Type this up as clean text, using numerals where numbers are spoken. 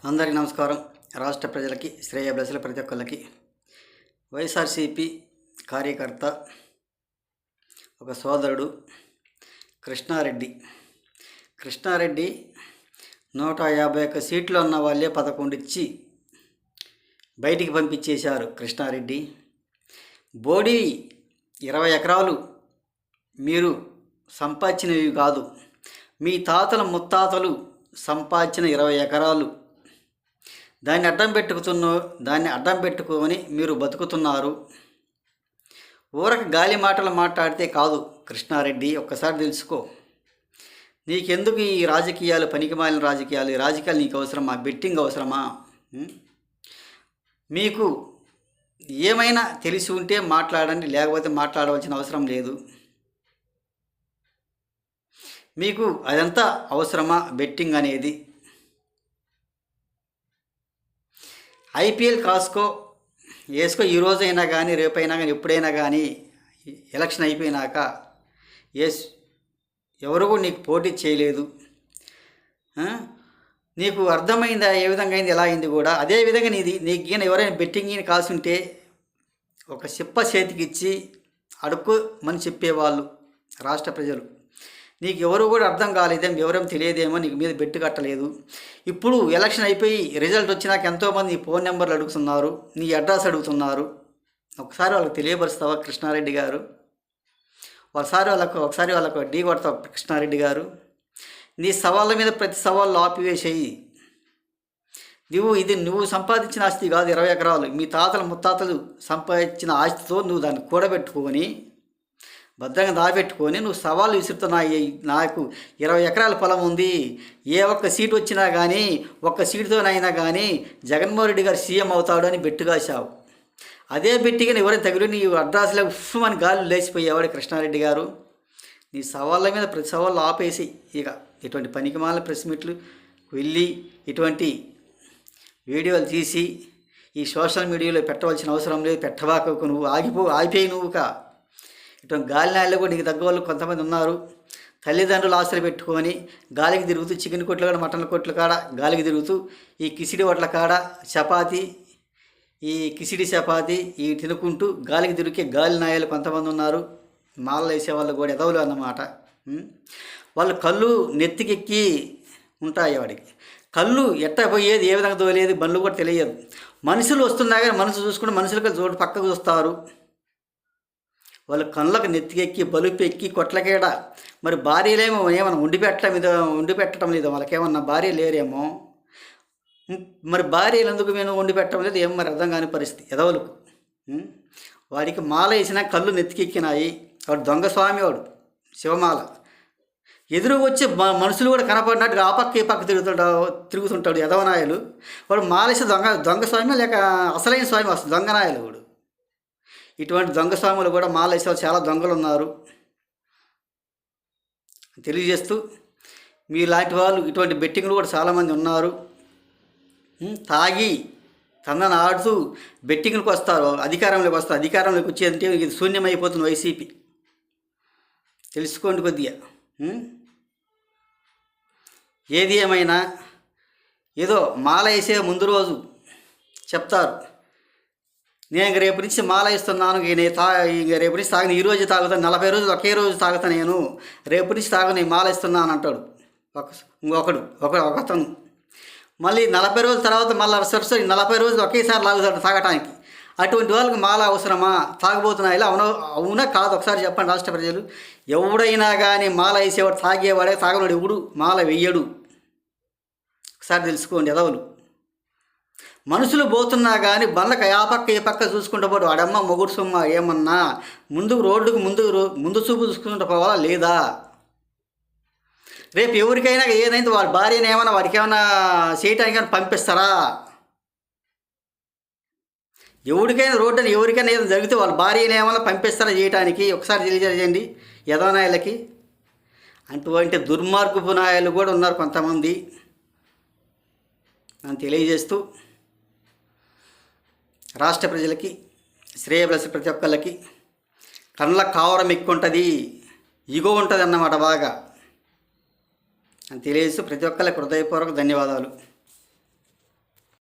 అందరికీ నమస్కారం. రాష్ట్ర ప్రజలకి శ్రేయోభిలాషుల ప్రతి ఒక్కళ్ళకి వైఎస్ఆర్సీపీ కార్యకర్త ఒక సోదరుడు కృష్ణారెడ్డి 151 సీట్లు ఉన్న వాళ్ళే 11 ఇచ్చి బయటికి పంపించేశారు. కృష్ణారెడ్డి బోడి 20 ఎకరాలు మీరు సంపాదించినవి కాదు, మీ తాతల ముత్తాతలు సంపాదించిన 20 ఎకరాలు. దాన్ని అడ్డం పెట్టుకొని మీరు బతుకుతున్నారు. ఊరకు గాలి మాటలు మాట్లాడితే కాదు కృష్ణారెడ్డి, ఒక్కసారి తెలుసుకో. నీకెందుకు ఈ రాజకీయాలు, పనికిమాలిన రాజకీయాలు? ఈ రాజకీయాలు నీకు అవసరమా? బెట్టింగ్ అవసరమా? మీకు ఏమైనా తెలిసి ఉంటే మాట్లాడండి, లేకపోతే మాట్లాడవలసిన అవసరం లేదు. మీకు అదంతా అవసరమా బెట్టింగ్ అనేది? ఐపీఎల్ వేసుకో, ఈరోజైనా కానీ రేపైనా కానీ ఎప్పుడైనా కానీ ఎలక్షన్ అయిపోయినాక ఎవరు కూడా నీకు పోటీ చేయలేదు. నీకు అర్థమైందా ఏ విధంగా అయింది, ఎలా అయింది కూడా? అదేవిధంగా నీకు ఎవరైనా బెట్టింగ్ కాల్సి ఉంటే ఒక సిప్ప చేతికి ఇచ్చి అడుక్కోమని చెప్పేవాళ్ళు రాష్ట్ర ప్రజలు. నీకు ఎవరు కూడా అర్థం కాలేదేమో, ఎవరేమో తెలియదేమో, నీకు మీద బెట్టు కట్టలేదు. ఇప్పుడు ఎలక్షన్ అయిపోయి రిజల్ట్ వచ్చినాక ఎంతోమంది నీ ఫోన్ నెంబర్లు అడుగుతున్నారు, నీ అడ్రస్ అడుగుతున్నారు. ఒకసారి వాళ్ళకి తెలియపరుస్తావా కృష్ణారెడ్డి గారు? ఒకసారి వాళ్ళకు ఢీ కొడతావు కృష్ణారెడ్డి గారు? నీ సవాళ్ళ మీద ప్రతి సవాళ్ళు ఆపివేసేయి. నువ్వు సంపాదించిన ఆస్తి కాదు 20 ఎకరాలు, మీ తాతలు ముత్తాతలు సంపాదించిన ఆస్తితో నువ్వు దాన్ని కూడబెట్టుకొని భద్రంగా దాపెట్టుకొని నువ్వు సవాళ్ళు విసురుతున్నాయి. నాకు 20 ఎకరాల పొలం ఉంది, ఏ ఒక్క సీటు వచ్చినా కానీ, ఒక్క సీటుతోనైనా కానీ జగన్మోహన్ రెడ్డి గారు సీఎం అవుతాడు అని బెట్టుగాశావు. అదే బెట్టిగా ఎవరైనా తగిలి నీ అడ్రస్లో అని గాలి లేచిపోయేవాడు కృష్ణారెడ్డి గారు. నీ సవాళ్ళ మీద ప్రతి సవాళ్ళు ఆపేసి ఇక ఇటువంటి పనికిమాల ప్రెస్ మీట్లు వెళ్ళి ఇటువంటి వీడియోలు తీసి ఈ సోషల్ మీడియాలో పెట్టవలసిన అవసరం లేదు. పెట్టవాకు, నువ్వు ఆగిపోయి నువ్వుక. ఇటువంటి గాలి నాయలు కూడా నీకు తగ్గ వాళ్ళు కొంతమంది ఉన్నారు. తల్లిదండ్రులు ఆశలు పెట్టుకొని గాలికి తిరుగుతూ, చికెన్ కొట్లు కాడ, మటన్ కొట్ల కాడ గాలికి తిరుగుతూ, ఈ కిసిడి వడ్ల కాడ కిసిడి చపాతి తినుకుంటూ గాలికి తిరిగే గాలి నాయలు కొంతమంది ఉన్నారు. మాలలు వేసేవాళ్ళు కూడా ఎదవులు అన్నమాట. వాళ్ళు కళ్ళు నెత్తికెక్కి ఉంటాయి. వాడికి కళ్ళు ఎట్ట పోయేది, ఏ విధంగా తోలేదు, బండ్లు కూడా తెలియదు. మనుషులు వస్తున్నా కానీ మనసు చూసుకుంటే మనుషులకు చోటు పక్కకు చూస్తారు. వాళ్ళ కళ్ళకు నెత్తికెక్కి బలుపు ఎక్కి కొట్లకేడ. మరి భార్యలేమో ఏమన్నా వండి పెట్టడం లేదు, వాళ్ళకేమన్నా భార్య లేరేమో. మరి భార్యలు ఎందుకు మేము వండి పెట్టడం లేదు ఏమో మరి అర్థం కాని పరిస్థితి ఎదవలకు. వాడికి మాల వేసినా కళ్ళు నెత్తికెక్కినాయి. వాడు దొంగ స్వామి, వాడు శివమాల. ఎదురు వచ్చే మనుషులు కూడా కనపడినట్టుగా ఆ పక్క ఈ పక్క తిరుగుతుంటాడు ఎదవనాయలు. వాడు మాలేసి దొంగ స్వామి లేక అసలైన స్వామి వస్తుంది దొంగనాయలు. వాడు ఇటువంటి దొంగ స్వాములు కూడా మాలేసే చాలా దొంగలు ఉన్నారు తెలియజేస్తూ, మీలాంటి వాళ్ళు ఇటువంటి బెట్టింగ్లు కూడా చాలామంది ఉన్నారు. తాగి తందన ఆడుతూ బెట్టింగ్లకు వస్తారు, అధికారంలోకి వచ్చేదంటే ఇది శూన్యమైపోతుంది వైసీపీ. తెలుసుకోండి కొద్దిగా. ఏది ఏమైనా ఏదో మాల వేసే ముందు రోజు చెప్తారు, నేను రేపు నుంచి మాల ఇస్తున్నాను, రేపు నుంచి తాగను, ఈరోజు తాగుతాను, 40 రోజులు ఒకే రోజు తాగుతాను, నేను రేపు నుంచి తాగను, మాల ఇస్తున్నాను అంటాడు ఒకతను. మళ్ళీ 40 రోజుల తర్వాత మళ్ళీ 40 రోజులు ఒకేసారి లాగుతాడు తాగటానికి. అటువంటి వాళ్ళకి మాల అవసరమా? తాగబోతున్నాయి అవునా కాదు? ఒకసారి చెప్పండి రాష్ట్ర ప్రజలు. ఎవడైనా కానీ మాల వేసేవాడు తాగేవాడే, తాగనోడు ఎవడు మాల వెయ్యడు. ఒకసారి తెలుసుకోండి ఎదవలు. మనుషులు పోతున్నా కానీ బండ్లకు ఏ పక్క చూసుకుంటూ పోడు. వాడమ్మ మొగుడు సొమ్మ ఏమన్నా రోడ్డుకు ముందు చూపు చూసుకుంటూ పోవాలా లేదా? రేపు ఎవరికైనా ఏదైతే వాడి భార్యను ఏమన్నా వాడికి ఏమన్నా చేయటానికి పంపిస్తారా? ఎవరికైనా ఏదైనా జరిగితే వాళ్ళ భార్యను ఏమన్నా పంపిస్తారా చేయటానికి? ఒకసారి తెలియజేయండి యదవనాయలకి. అటువంటి దుర్మార్గపు నాయలు కూడా ఉన్నారు కొంతమంది. నన్ను తెలియజేస్తూ రాష్ట్ర ప్రజలకి శ్రేయభిలాషి ప్రతి ఒక్కళ్ళకి కళ్ళ కావరం ఎక్కువ ఉంటుంది, ఇగో ఉంటుంది అన్నమాట బాగా అని తెలియజేస్తూ ప్రతి ఒక్కళ్ళకి హృదయపూర్వక ధన్యవాదాలు.